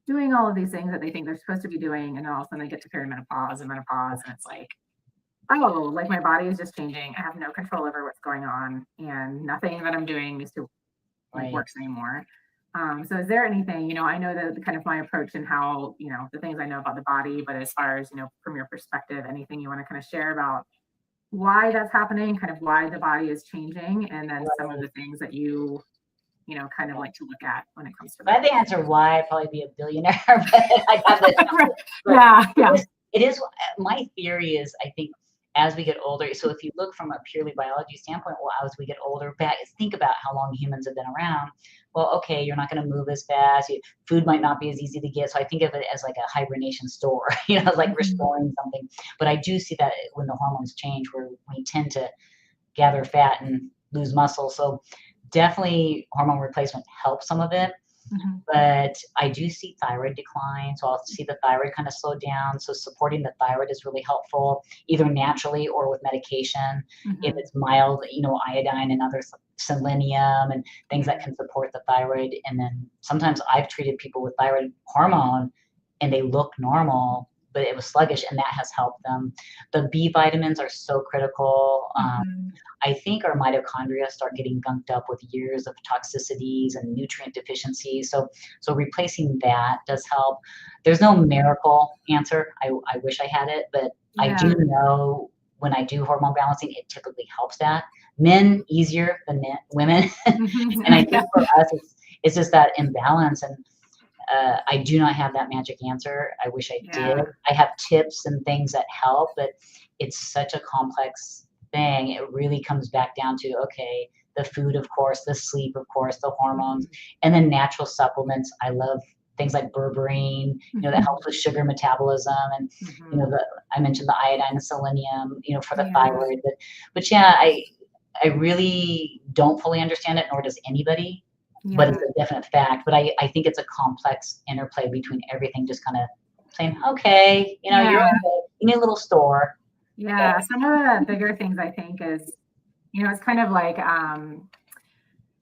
doing all of these things that they think they're supposed to be doing, and then all of a sudden they get to peri-menopause and menopause, and it's like, oh, like my body is just changing. I have no control over what's going on, and nothing that I'm doing is to like right. works anymore. So is there anything, I know that the kind of my approach and how, the things I know about the body, but as far as, from your perspective, anything you want to kind of share about why that's happening, kind of why the body is changing, and then some of Right. the things that you, kind of like to look at when it comes to If I that. had the answer why, I'd probably be a billionaire, but I got the but Yeah, yeah. it is my theory is, I think, as we get older, so if you look from a purely biology standpoint, well, as we get older, think about how long humans have been around. Well, okay, you're not going to move as fast. Food might not be as easy to get. So I think of it as like a hibernation store, like we're Mhm. storing something. But I do see that when the hormones change, where we tend to gather fat and lose muscle. So definitely hormone replacement helps some of it. Mhm. But I do see thyroid decline, so I'll see the thyroid kind of slow down. So supporting the thyroid is really helpful, either naturally or with medication. If Mhm. it's mild, iodine and other selenium and things Yeah. that can support the thyroid. And then sometimes I've treated people with thyroid hormone and they look normal, but it was sluggish, and that has helped them. The B vitamins are so critical. Mhm. I think our mitochondria start getting gunked up with years of toxicities and nutrient deficiencies. So replacing that does help. There's no miracle answer. I wish I had it, but I do Yeah. know when I do hormone balancing, it typically helps that. Men easier than women, Mhm. and I Yeah. think for us, it's just that imbalance. And I do not have that magic answer. I wish I did. Yeah. I have tips and things that help, but it's such a complex thing. It really comes back down to, okay, the food, of course, the sleep, of course, the hormones, Mhm. and then natural supplements. I love things like berberine, that helps with sugar metabolism, and I mentioned the iodine, the selenium, for the thyroid. But yeah, I really don't fully understand it, nor does anybody. But it's a definite fact. But I think it's a complex interplay between everything, just kind of saying, okay, you're okay. You need a little store. Yeah, some of the bigger things I think is, it's kind of like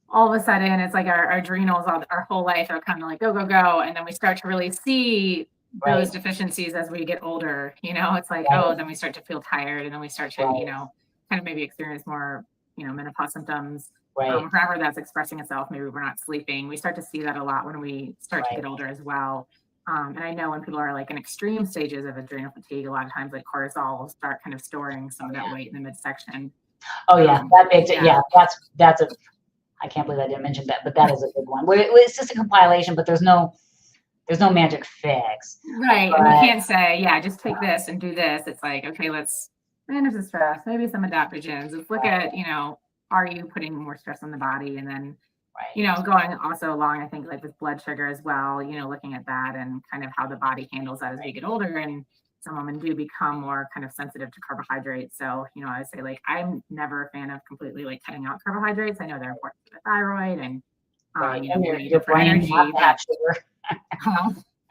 all of a sudden it's like our adrenals our whole life are kind of like go, go, go. And then we start to really see those deficiencies as we get older. It's like, then we start to feel tired, and then we start to, kind of maybe experience more, menopause symptoms. However that's expressing itself. Maybe we're not sleeping. We start to see that a lot when we start to get older as well. And I know when people are like in extreme stages of adrenal fatigue, a lot of times like cortisol will start kind of storing some of that weight in the midsection. Oh yeah, that makes it. Yeah, that's a. I can't believe I didn't mention that, but that is a good one. It's just a compilation, but there's no magic fix. Right, and you can't say, just take this and do this. It's like, okay, let's manage the stress. Maybe some adaptogens. Let's look at, are you putting more stress on the body? And then, going also along, I think like with blood sugar as well, looking at that and kind of how the body handles that as we get older. And some women do become more kind of sensitive to carbohydrates. So, I would say like, I'm never a fan of completely like cutting out carbohydrates. I know they're important for the thyroid and, your brain has to have sugar.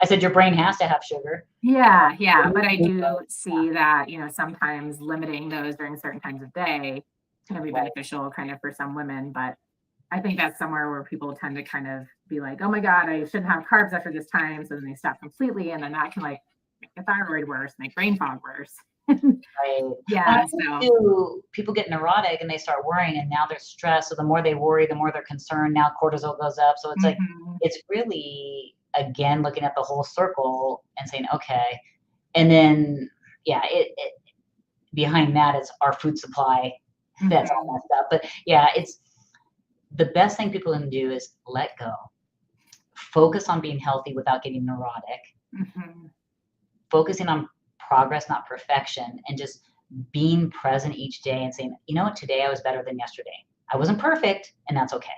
I said your brain has to have sugar. Yeah. But I do see that, sometimes limiting those during certain times of day can be beneficial kind of for some women. But I think that's somewhere where people tend to kind of be like, oh my God, I shouldn't have carbs after this time. So then they stop completely. And then that can like make the thyroid worse, make brain fog worse. Yeah. So people get neurotic and they start worrying, and now they're stressed. So the more they worry, the more they're concerned. Now cortisol goes up. So it's like, it's really, again, looking at the whole circle and saying, okay. And then, it behind that is our food supply. That's all messed up. But yeah, it's the best thing people can do is let go, focus on being healthy without getting neurotic, focusing on progress, not perfection, and just being present each day and saying, today I was better than yesterday. I wasn't perfect, and that's okay.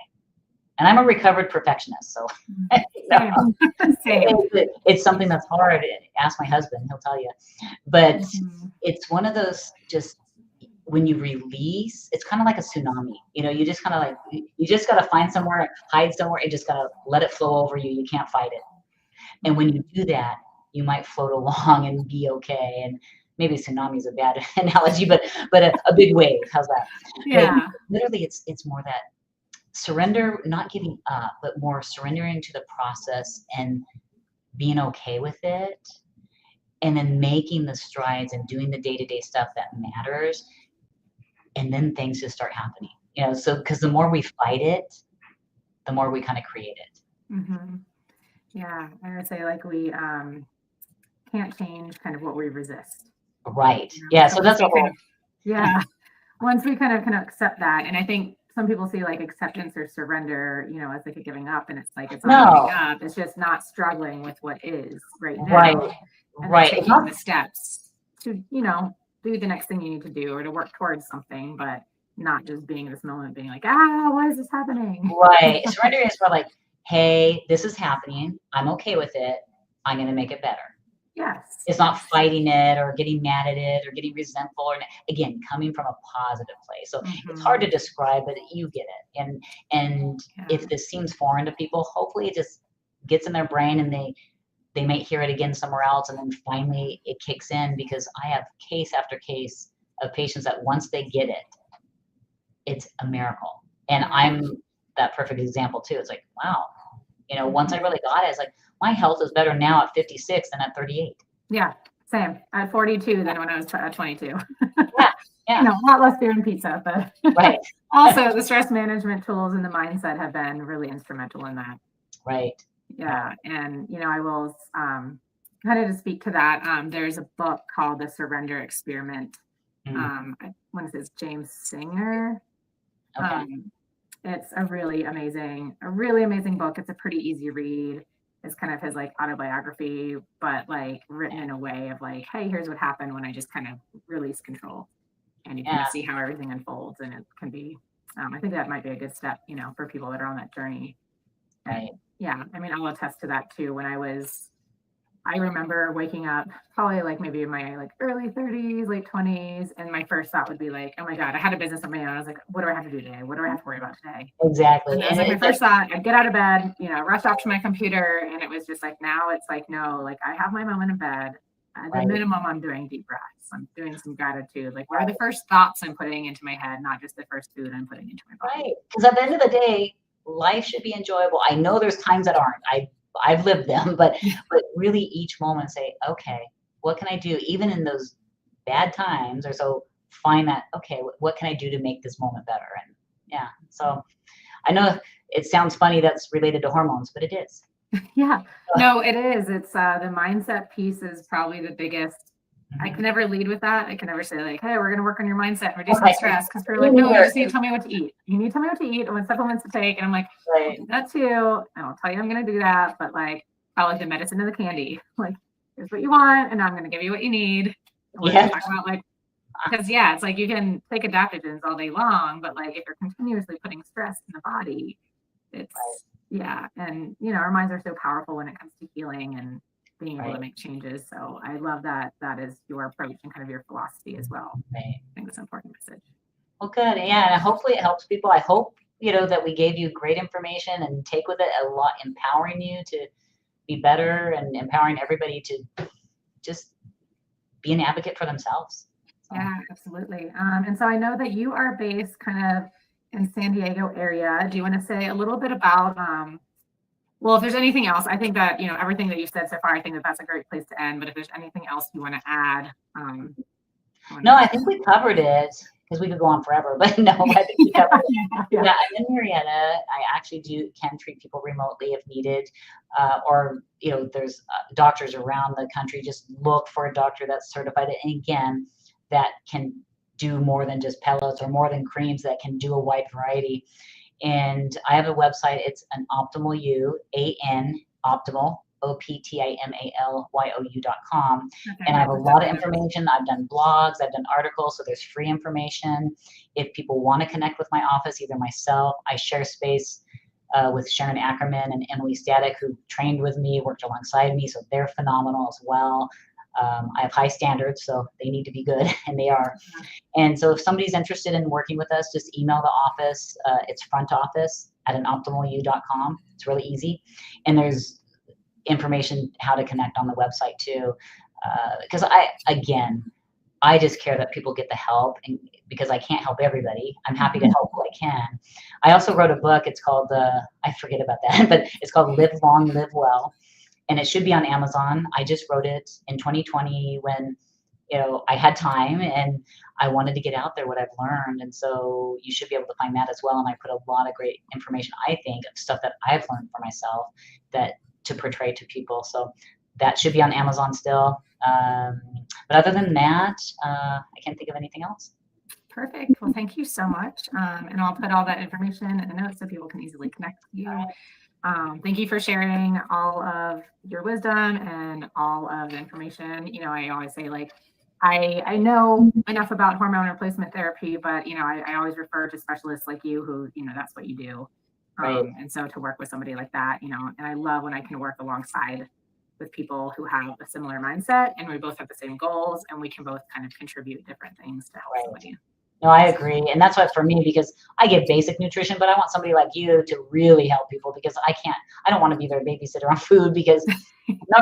And I'm a recovered perfectionist, so it's something that's hard. Ask my husband, he'll tell you. But it's one of those, just when you release, it's kind of like a tsunami. You just kind of like, you just got to find somewhere, hide somewhere, and just got to let it flow over you. You can't fight it. And when you do that, you might float along and be okay. And maybe tsunami is a bad analogy, but a big wave. How's that? Yeah. But literally, it's more that surrender, not giving up, but more surrendering to the process and being okay with it, and then making the strides and doing the day-to-day stuff that matters. And then things just start happening, so because the more we fight it, the more we kind of create it. Yeah, I would say like we can't change kind of what we resist. Right. Yeah. So that's what. Once we kind of can accept that, and I think some people see like acceptance or surrender, as like a giving up, and it's like it's not giving up. It's just not struggling with what is right now. Right. Taking the steps to do the next thing you need to do or to work towards something, but not just being in this moment being like, why is this happening? Right. Surrender is for like, hey, this is happening. I'm okay with it. I'm going to make it better. Yes. It's not fighting it or getting mad at it or getting resentful, or again, coming from a positive place. So it's hard to describe, but you get it. And if this seems foreign to people, hopefully it just gets in their brain and they might hear it again somewhere else, and then finally it kicks in, because I have case after case of patients that once they get it, it's a miracle. And I'm that perfect example too. It's like, wow, once I really got it, it's like my health is better now at 56 than at 38. Yeah, same. At 42 than when I was 22. Yeah. A lot less beer and pizza, but right. Also the stress management tools and the mindset have been really instrumental in that. Right. Yeah. And, I will kind of to speak to that. There's a book called The Surrender Experiment. I want to say it's James Singer. Okay. It's a really amazing book. It's a pretty easy read. It's kind of his like autobiography, but like written in a way of like, hey, here's what happened when I just kind of release control, and you can see how everything unfolds. And it can be, I think that might be a good step, for people that are on that journey. Right. Yeah, I mean, I'll attest to that too. I remember waking up probably like maybe in my like early 30s, late 20s, and my first thought would be like, oh my God, I had a business of my own. I was like, what do I have to do today? What do I have to worry about today? And Exactly. that was And like my it's first thought. I'd get out of bed, rush off to my computer, and it was just like now it's like, no, like I have my moment in bed. At the right, minimum, I'm doing deep breaths. I'm doing some gratitude. Like, what are the first thoughts I'm putting into my head, not just the first food I'm putting into my body? right. Because at the end of the day, life should be enjoyable. I know there's times that aren't. I've lived them, but really each moment say, okay, what can I do? Even in those bad times or so, find that, okay, what can I do to make this moment better? And yeah, so I know it sounds funny that's related to hormones, but it is. Yeah, no, it is. It's the mindset piece is probably the biggest. I can never lead with that. I can never say like, hey, we're going to work on your mindset, reducing Right. stress. Because we're like, no, you just need to tell me what to eat. You need to tell me what to eat and what supplements to take. And I'm like, I'll Right. do that too. And I'll tell you I'm going to do that. But like, I like the medicine and the candy. Like, here's what you want, and I'm going to give you what you need. And we're going to talk about like, because yeah, it's like you can take adaptogens all day long, but like if you're continuously putting stress in the body, it's yeah. And our minds are so powerful when it comes to healing and being able to make changes. So I love that that is your approach and kind of your philosophy as well. Right. I think it's an important message. Well, good. Yeah, and hopefully it helps people. I hope, that we gave you great information and take with it a lot, empowering you to be better and empowering everybody to just be an advocate for themselves. So, Yeah, absolutely. And so I know that you are based kind of in San Diego area. Do you want to say a little bit about, well, if there's anything else, I think that, everything that you said so far, I think that that's a great place to end. But if there's anything else you want to add, no, I think we covered it because we could go on forever, but no, I think we covered it. Yeah. Yeah, I'm in Marietta. I actually can treat people remotely if needed, or there's doctors around the country. Just look for a doctor that's certified, and again, that can do more than just pellets or more than creams. That can do a wide variety. And I have a website. It's an optimal you, optimal. OPTIMALYOU.com. And I have a lot of information. I've done blogs, I've done articles, so there's free information. If people want to connect with my office, either myself, I share space with Sharon Ackerman and Emily Static, who trained with me, worked alongside me, so they're phenomenal as well. I have high standards, so they need to be good, and they are. And so if somebody's interested in working with us, just email the office. It's front office at anoptimalyou.com. It's really easy. And there's information how to connect on the website too, because I just care that people get the help, and because I can't help everybody, I'm happy to help who I can. I also wrote a book. It's called I forget about that, but it's called Live Long, Live Well, and it should be on Amazon. I just wrote it in 2020 when I had time and I wanted to get out there what I've learned, and so you should be able to find that as well. And I put a lot of great information, I think, of stuff that I've learned for myself that to portray to people. So that should be on Amazon still. But other than that, I can't think of anything else. Perfect. Well, thank you so much. And I'll put all that information in the notes so people can easily connect with you. Thank you for sharing all of your wisdom and all of the information. I always say like, I know enough about hormone replacement therapy, but I always refer to specialists like you who, that's what you do. Right. And so to work with somebody like that, and I love when I can work alongside with people who have a similar mindset and we both have the same goals and we can both kind of contribute different things to help somebody. No, I agree. And that's why for me, because I give basic nutrition, but I want somebody like you to really help people, because I don't want to be their babysitter on food, because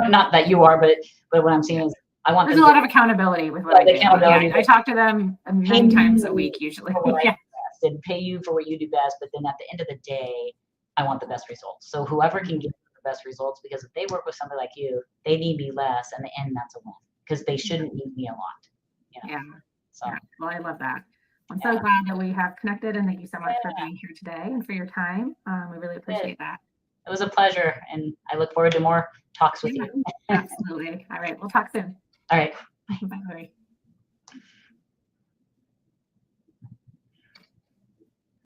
not that you are, but what I'm saying is I want there's a lot of accountability with what I do. Accountability. I talk to them many times a week usually. And pay you for what you do best, but then at the end of the day, I want the best results. So whoever can give the best results, because if they work with somebody like you, they need me less, and in the end, that's a win, because they shouldn't need me a lot. Yeah. So. Yeah. Well, I love that. I'm so glad that we have connected, and thank you so much for being here today and for your time. We really appreciate that. It was a pleasure, and I look forward to more talks with you. Absolutely. All right. We'll talk soon. All right. Bye.